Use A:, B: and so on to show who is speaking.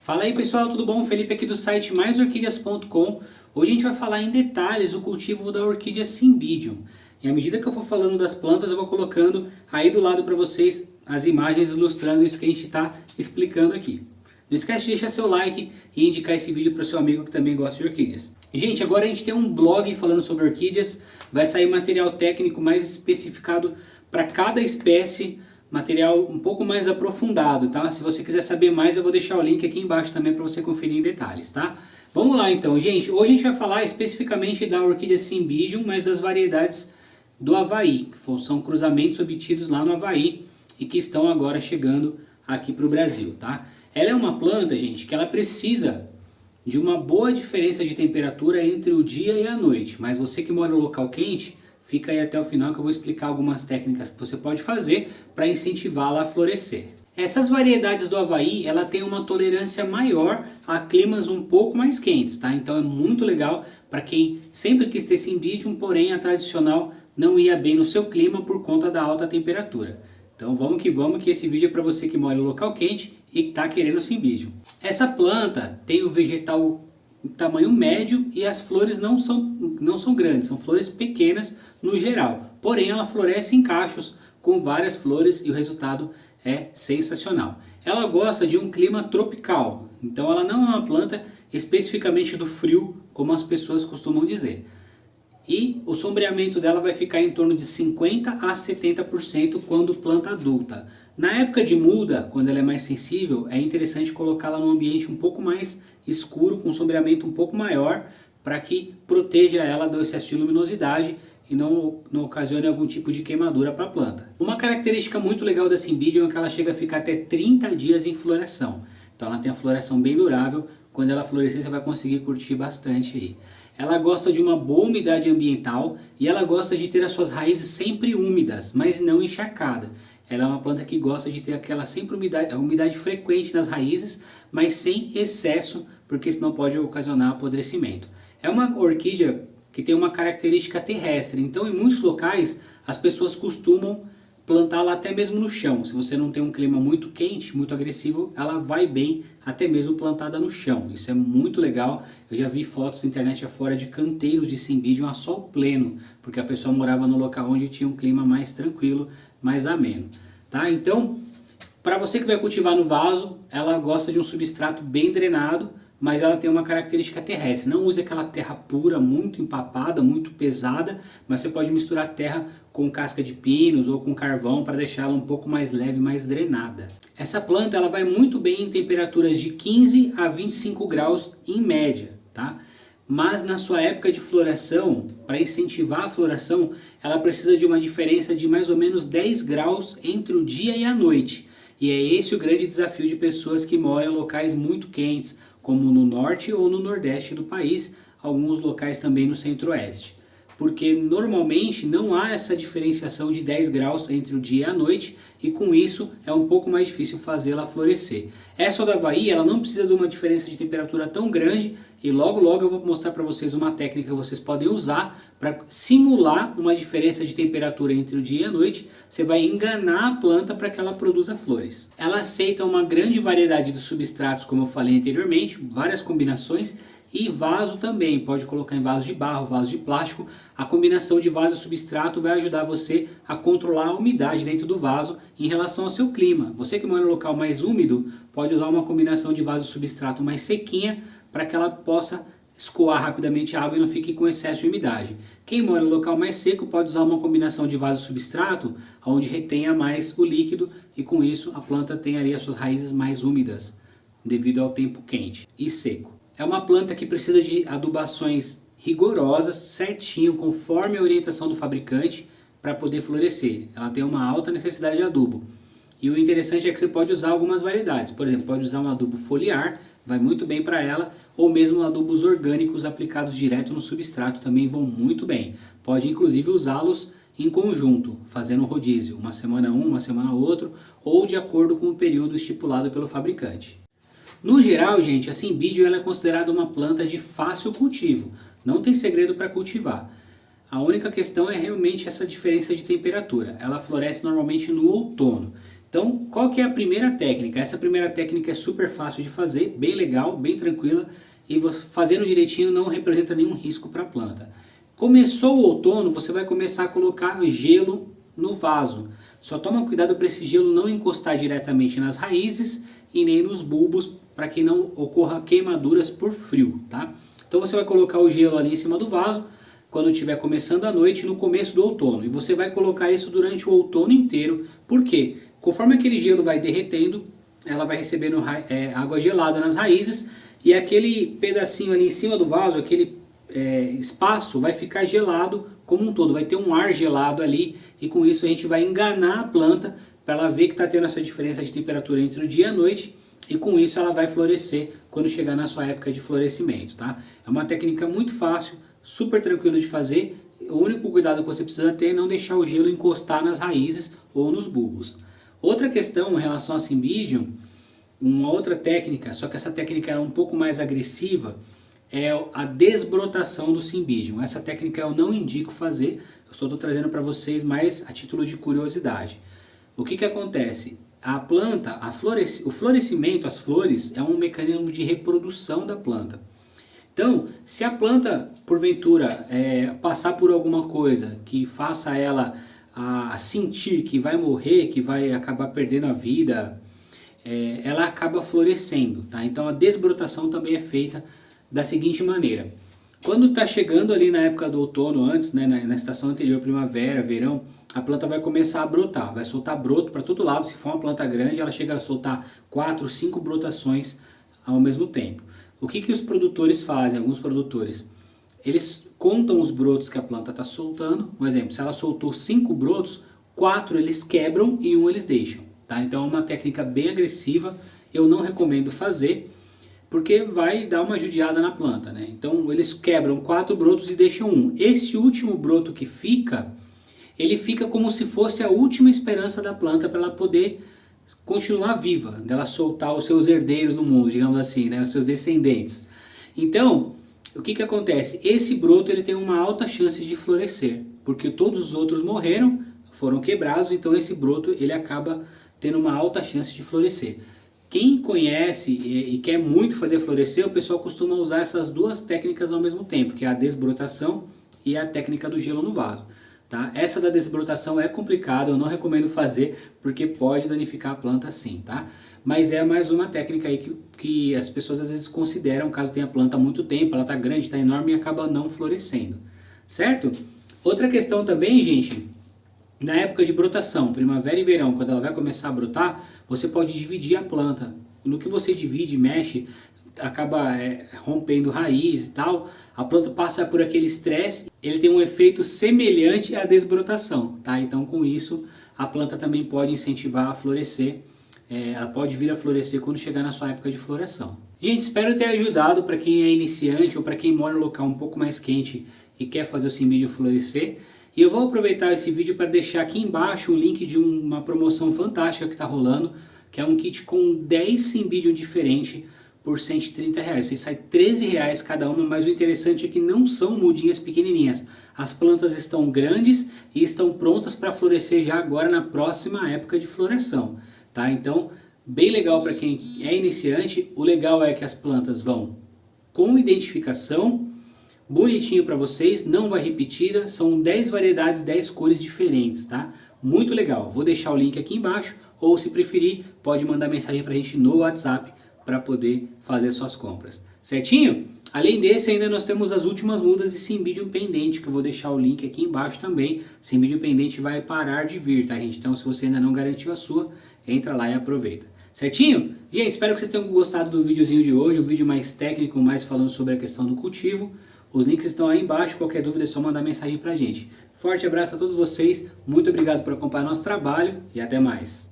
A: Fala aí pessoal, tudo bom? Felipe aqui do site maisorquídeas.com. Hoje a gente vai falar em detalhes o cultivo da orquídea Cymbidium. E à medida que eu for falando das plantas, eu vou colocando aí do lado para vocês as imagens ilustrando isso que a gente está explicando aqui. Não esquece de deixar seu like e indicar esse vídeo para o seu amigo que também gosta de orquídeas. Gente, agora a gente tem um blog falando sobre orquídeas. Vai sair material técnico mais especificado para cada espécie, material um pouco mais aprofundado, tá? Se você quiser saber mais, eu vou deixar o link aqui embaixo também para você conferir em detalhes, tá? Vamos lá então, gente. Hoje a gente vai falar especificamente da orquídea Cymbidium, mas das variedades do Havaí, que são cruzamentos obtidos lá no Havaí e que estão agora chegando aqui para o Brasil, tá? Ela é uma planta, gente, que ela precisa de uma boa diferença de temperatura entre o dia e a noite, mas você que mora em um local quente, fica aí até o final que eu vou explicar algumas técnicas que você pode fazer para incentivá-la a florescer. Essas variedades do Havaí, ela tem uma tolerância maior a climas um pouco mais quentes, tá? Então é muito legal para quem sempre quis ter Cymbidium, porém a tradicional não ia bem no seu clima por conta da alta temperatura. Então vamos, que esse vídeo é para você que mora em local quente e está querendo Cymbidium. Essa planta tem o vegetal tamanho médio e as flores não são grandes, são flores pequenas no geral. Porém ela floresce em cachos com várias flores e o resultado é sensacional. Ela gosta de um clima tropical, então ela não é uma planta especificamente do frio, como as pessoas costumam dizer. E o sombreamento dela vai ficar em torno de 50% a 70% quando planta adulta. Na época de muda, quando ela é mais sensível, é interessante colocá-la num ambiente um pouco mais escuro, com sombreamento um pouco maior, para que proteja ela do excesso de luminosidade e não ocasione algum tipo de queimadura para a planta. Uma característica muito legal da Cymbidium é que ela chega a ficar até 30 dias em floração. Então ela tem a floração bem durável, quando ela florescer você vai conseguir curtir bastante aí. Ela gosta de uma boa umidade ambiental e ela gosta de ter as suas raízes sempre úmidas, mas não encharcadas. Ela é uma planta que gosta de ter aquela sempre umidade frequente nas raízes, mas sem excesso, porque senão pode ocasionar apodrecimento. É uma orquídea que tem uma característica terrestre, então em muitos locais as pessoas costumam plantá-la até mesmo no chão. Se você não tem um clima muito quente, muito agressivo, ela vai bem até mesmo plantada no chão. Isso é muito legal. Eu já vi fotos na internet afora de canteiros de Cymbidium a sol pleno, porque a pessoa morava no local onde tinha um clima mais tranquilo, mais ameno. Tá? Então, para você que vai cultivar no vaso, ela gosta de um substrato bem drenado, mas ela tem uma característica terrestre. Não use aquela terra pura, muito empapada, muito pesada, mas você pode misturar terra com casca de pinos ou com carvão para deixá-la um pouco mais leve, mais drenada. Essa planta ela vai muito bem em temperaturas de 15 a 25 graus em média, tá? Mas na sua época de floração, para incentivar a floração, ela precisa de uma diferença de mais ou menos 10 graus entre o dia e a noite. E é esse o grande desafio de pessoas que moram em locais muito quentes, como no norte ou no nordeste do país, alguns locais também no centro-oeste. Porque normalmente não há essa diferenciação de 10 graus entre o dia e a noite e com isso é um pouco mais difícil fazê-la florescer. Essa da Havaí, ela não precisa de uma diferença de temperatura tão grande e logo eu vou mostrar para vocês uma técnica que vocês podem usar para simular uma diferença de temperatura entre o dia e a noite. Você vai enganar a planta para que ela produza flores. Ela aceita uma grande variedade de substratos, como eu falei anteriormente, várias combinações. E vaso também, pode colocar em vaso de barro, vaso de plástico. A combinação de vaso e substrato vai ajudar você a controlar a umidade dentro do vaso em relação ao seu clima. Você que mora em um local mais úmido, pode usar uma combinação de vaso e substrato mais sequinha para que ela possa escoar rapidamente a água e não fique com excesso de umidade. Quem mora em um local mais seco pode usar uma combinação de vaso e substrato, onde retenha mais o líquido e com isso a planta tem ali as suas raízes mais úmidas, devido ao tempo quente e seco. É uma planta que precisa de adubações rigorosas, certinho, conforme a orientação do fabricante, para poder florescer. Ela tem uma alta necessidade de adubo. E o interessante é que você pode usar algumas variedades. Por exemplo, pode usar um adubo foliar, vai muito bem para ela, ou mesmo adubos orgânicos aplicados direto no substrato também vão muito bem. Pode inclusive usá-los em conjunto, fazendo um rodízio, uma semana um, uma semana outro, ou de acordo com o período estipulado pelo fabricante. No geral, gente, a Cymbidium ela é considerada uma planta de fácil cultivo. Não tem segredo para cultivar. A única questão é realmente essa diferença de temperatura. Ela floresce normalmente no outono. Então, qual que é a primeira técnica? Essa primeira técnica é super fácil de fazer, bem legal, bem tranquila, e fazendo direitinho não representa nenhum risco para a planta. Começou o outono, você vai começar a colocar gelo no vaso. Só toma cuidado para esse gelo não encostar diretamente nas raízes e nem nos bulbos, para que não ocorra queimaduras por frio, tá? Então você vai colocar o gelo ali em cima do vaso, quando estiver começando a noite, no começo do outono. E você vai colocar isso durante o outono inteiro. Por quê? Conforme aquele gelo vai derretendo, ela vai recebendo água gelada nas raízes, e aquele pedacinho ali em cima do vaso, aquele espaço vai ficar gelado como um todo, vai ter um ar gelado ali, e com isso a gente vai enganar a planta para ela ver que está tendo essa diferença de temperatura entre o dia e a noite, e com isso ela vai florescer quando chegar na sua época de florescimento, tá? É uma técnica muito fácil, super tranquilo de fazer. O único cuidado que você precisa ter é não deixar o gelo encostar nas raízes ou nos bulbos. Outra questão em relação a Cymbidium, uma outra técnica, só que essa técnica é um pouco mais agressiva, é a desbrotação do Cymbidium. Essa técnica eu não indico fazer, eu só estou trazendo para vocês mais a título de curiosidade. O que acontece? A planta, o florescimento, as flores, é um mecanismo de reprodução da planta. Então, se a planta, porventura, passar por alguma coisa que faça ela a sentir que vai morrer, que vai acabar perdendo a vida, ela acaba florescendo, tá? Então a desbrotação também é feita da seguinte maneira. Quando está chegando ali na época do outono, antes, né, na estação anterior, primavera, verão, a planta vai começar a brotar, vai soltar broto para todo lado. Se for uma planta grande, ela chega a soltar 4, 5 brotações ao mesmo tempo. O que os produtores fazem, alguns produtores? Eles contam os brotos que a planta está soltando. Um exemplo, se ela soltou 5 brotos, 4 eles quebram e 1 eles deixam. Tá? Então é uma técnica bem agressiva, eu não recomendo fazer, porque vai dar uma judiada na planta, né? Então eles quebram 4 brotos e deixam 1. Esse último broto que fica, ele fica como se fosse a última esperança da planta para ela poder continuar viva, dela soltar os seus herdeiros no mundo, digamos assim, né? Os seus descendentes. Então, o que acontece? Esse broto ele tem uma alta chance de florescer, porque todos os outros morreram, foram quebrados, então esse broto ele acaba tendo uma alta chance de florescer. Quem conhece e quer muito fazer florescer, o pessoal costuma usar essas duas técnicas ao mesmo tempo, que é a desbrotação e a técnica do gelo no vaso. Tá? Essa da desbrotação é complicada, eu não recomendo fazer, porque pode danificar a planta sim, tá? Mas é mais uma técnica aí que as pessoas às vezes consideram, caso tenha a planta há muito tempo, ela está grande, está enorme e acaba não florescendo, certo? Outra questão também, gente, na época de brotação, primavera e verão, quando ela vai começar a brotar, você pode dividir a planta. No que você divide, mexe, acaba rompendo raiz e tal, a planta passa por aquele estresse, ele tem um efeito semelhante à desbrotação, tá? Então com isso a planta também pode incentivar a florescer, ela pode vir a florescer quando chegar na sua época de floração. Gente, espero ter ajudado para quem é iniciante ou para quem mora em um local um pouco mais quente e quer fazer o Cymbidium florescer. E eu vou aproveitar esse vídeo para deixar aqui embaixo o link de uma promoção fantástica que está rolando, que é um kit com 10 Cymbidium diferentes por R$130. Você sai R$13 cada uma, mas o interessante é que não são mudinhas pequenininhas. As plantas estão grandes e estão prontas para florescer já agora na próxima época de floração. Tá? Então, bem legal para quem é iniciante. O legal é que as plantas vão com identificação, bonitinho para vocês, não vai repetir, são 10 variedades, 10 cores diferentes, tá? Muito legal. Vou deixar o link aqui embaixo, ou se preferir, pode mandar mensagem para a gente no WhatsApp para poder fazer suas compras. Certinho? Além desse, ainda nós temos as últimas mudas de Cymbidium pendente, que eu vou deixar o link aqui embaixo também. Cymbidium pendente vai parar de vir, tá, gente? Então, se você ainda não garantiu a sua, entra lá e aproveita. Certinho? Gente, espero que vocês tenham gostado do videozinho de hoje, um vídeo mais técnico, mais falando sobre a questão do cultivo. Os links estão aí embaixo, qualquer dúvida é só mandar mensagem pra gente. Forte abraço a todos vocês, muito obrigado por acompanhar nosso trabalho e até mais.